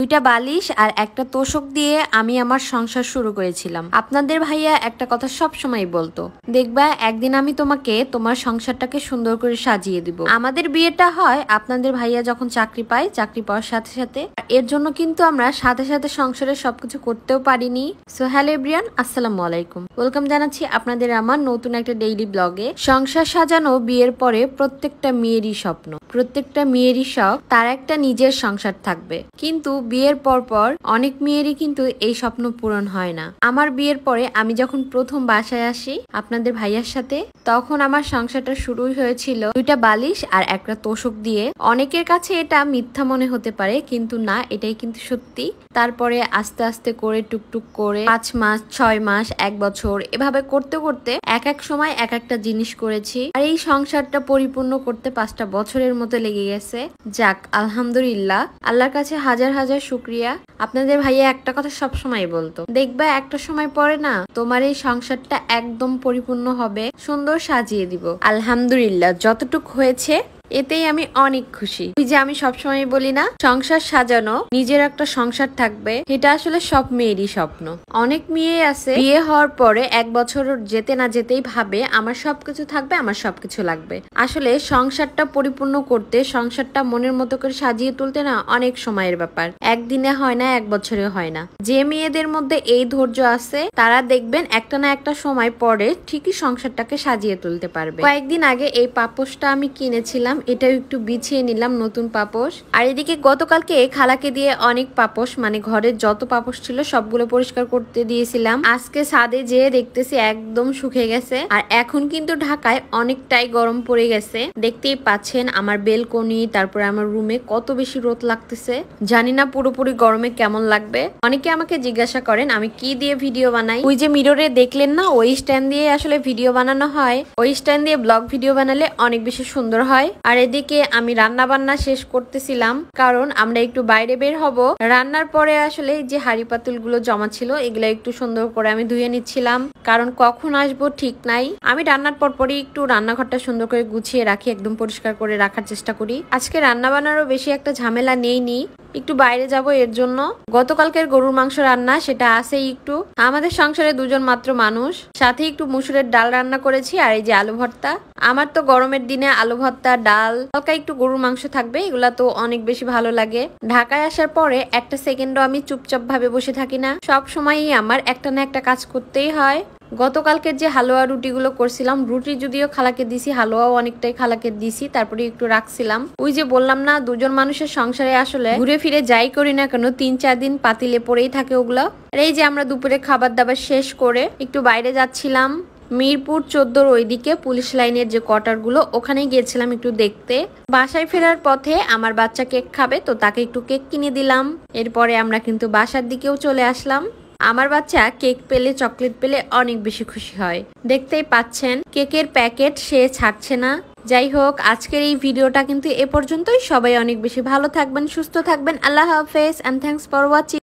দুইটা বালিশ আর একটা তোশক দিয়ে আমি আমার সংসার শুরু করেছিলাম। আপনাদের ভাইয়া একটা কথা সব সময় বলতো, দেখবা একদিন আমি তোমাকে তোমার সংসারটাকে সুন্দর করে সাজিয়ে দিব। আমাদের বিয়েটা হয় আপনাদের ভাইয়া যখন চাকরি পায়, চাকরি পাওয়ার সাথে সাথে। এর জন্য কিন্তু আমরা সাথে সাথে সংসারের সবকিছু করতেও পারিনি। সো হ্যালো এভরিওয়ান, আসসালামু আলাইকুম, ওয়েলকাম জানাচ্ছি আপনাদের আমার নতুন একটা ডেইলি ব্লগে। সংসার সাজানো বিয়ের পরে প্রত্যেকটা মেয়েরই স্বপ্ন, প্রত্যেকটা মেয়েরই শখ তার একটা নিজের সংসার থাকবে। কিন্তু বিয়ের পর অনেক মেয়েরই কিন্তু এই স্বপ্ন পূরণ হয় না। আমার বিয়ের পরে আমি যখন প্রথম বাসায় আসি আপনাদের ভাইয়ার সাথে, তখন আমার সংসারটা শুরুই হয়েছিল দুইটা বালিশ আর একটা তোশক দিয়ে। অনেকের কাছে এটা মিথ্যা মনে হতে পারে, কিন্তু না, এটাই কিন্তু সত্যি। তারপরে আস্তে আস্তে করে টুকটুক করে 5 মাস, 6 মাস, 1 বছর এভাবে করতে করতে এক সময় এক একটা জিনিস করেছি। আর এই সংসারটা পরিপূর্ণ করতে 5টা বছরের মতো লেগে গেছে। যাক, আলহামদুলিল্লাহ, আল্লাহর কাছে হাজার হাজার শুকরিয়া। আপনাদের ভাইয়া একটা কথা সব সময় বলতো, দেখবা একটা সময় পরে না তোমার এই সংসারটা একদম পরিপূর্ণ হবে, সুন্দর সাজিয়ে দিব। আলহামদুলিল্লাহ, যতটুক হয়েছে এতেই আমি অনেক খুশি। ওই যে আমি সবসময় বলি না, সংসার সাজানো, নিজের একটা সংসার থাকবে, এটা আসলে সব মেয়েরই স্বপ্ন। অনেক মেয়ে আছে বিয়ে হওয়ার পরে 1 বছর যেতে না যেতেই ভাবে আমার সবকিছু থাকবে, আমার সবকিছু লাগবে। আসলে সংসারটা পরিপূর্ণ করতে, সংসারটা মনের মতো করে সাজিয়ে তুলতে না অনেক সময়ের ব্যাপার। একদিনে হয় না, 1 বছরে হয় না। যে মেয়েদের মধ্যে এই ধৈর্য আছে তারা দেখবেন একটা না একটা সময় পরে ঠিকই সংসারটাকে সাজিয়ে তুলতে পারবে। কয়েকদিন আগে এই পাপোশটা আমি কিনেছিলাম, এটাও একটু বিছিয়ে নিলাম, নতুন পাপোশ। আর এদিকে গতকালকে খালাকে দিয়ে অনেক পাপোশ, মানে ঘরের যত পাপোশ ছিল সবগুলো পরিষ্কার করতে দিয়েছিলাম। আজকে ছাদে যেয়ে দেখতেছি একদম শুকিয়ে গেছে। আর এখন কিন্তু ঢাকায় অনেকটাই গরম পড়ে গেছে, দেখতেই পাচ্ছেন আমার বেলকনি, তারপরে আমার রুমে কত বেশি রোদ লাগতেছে। জানি না পুরোপুরি গরমে কেমন লাগবে। অনেকে আমাকে জিজ্ঞাসা করেন আমি কি দিয়ে ভিডিও বানাই। ওই যে মিররে দেখলেন না, ওই স্ট্যান্ড দিয়ে আসলে ভিডিও বানানো হয়। ওই স্ট্যান্ড দিয়ে ব্লগ ভিডিও বানালে অনেক বেশি সুন্দর হয়। আর এদিকে আমি রান্না বান্না শেষ করতেছিলাম, কারণ আমরা একটু বাইরে বের হব। রান্নার পরে আসলে যে হাঁড়ি পাতিল গুলো জমা ছিল এগুলো একটু সুন্দর করে আমি ধুয়ে নিচ্ছিলাম, কারণ কখন আসবো ঠিক নাই। আমি রান্নার পরপরই একটু রান্নাঘরটা সুন্দর করে গুছিয়ে রাখি, একদম পরিষ্কার করে রাখার চেষ্টা করি। আজকে রান্না বান্নারও বেশি একটা ঝামেলা নেই, একটু বাইরে যাব এর জন্য। গতকালকের গরুর মাংস রান্না সেটা আছেই একটু। আমাদের সংসারে 2 জন মাত্র মানুষ, সাথে একটু মুসুরের ডাল রান্না করেছি, আর এই যে আলু ভর্তা। আমার তো গরমের দিনে আলু ভর্তা, ডাল, হালকা একটু গরুর মাংস থাকবে, এগুলা তো অনেক বেশি ভালো লাগে। ঢাকায় আসার পরে একটা সেকেন্ডও আমি চুপচাপ ভাবে বসে থাকি না, সব সময়ই আমার একটা না একটা কাজ করতেই হয়। গতকালকের যে হালুয়া রুটিগুলো করছিলাম, রুটি যদিও খালাকে দিছি, হালুয়াও অনেকটাই খালাকে দিছি, তারপরে একটু রাখছিলাম। ওই যে বললাম না, 2 জন মানুষের সংসারে আসলে ঘুরে ফিরে যাই করি না কেন 3-4 দিন পাতিলে পড়েই থাকে ওগুলো। আর এই যে আমরা দুপুরে খাবার দাবার শেষ করে একটু বাইরে যাচ্ছিলাম। মিরপুর 14 ওইদিকে পুলিশ লাইনের যে কোয়ার্টারগুলো, ওখানে গিয়েছিলাম একটু দেখতে। বাসায় ফেরার পথে আমার বাচ্চা কেক খাবে, তো তাকে একটু কেক কিনে দিলাম। এরপরে আমরা কিন্তু বাসার দিকেও চলে আসলাম। আমার বাচ্চা কেক পেলে, চকলেট পেলে অনেক বেশি খুশি হয়, দেখতেই পাচ্ছেন কেকের প্যাকেট সে ছাড়ছে না। যাই হোক, আজকের এই ভিডিওটা কিন্তু এ পর্যন্তই। সবাই অনেক বেশি ভালো থাকবেন, সুস্থ থাকবেন। আল্লাহ হাফেজ, এন্ড থ্যাঙ্কস ফর ওয়াচিং।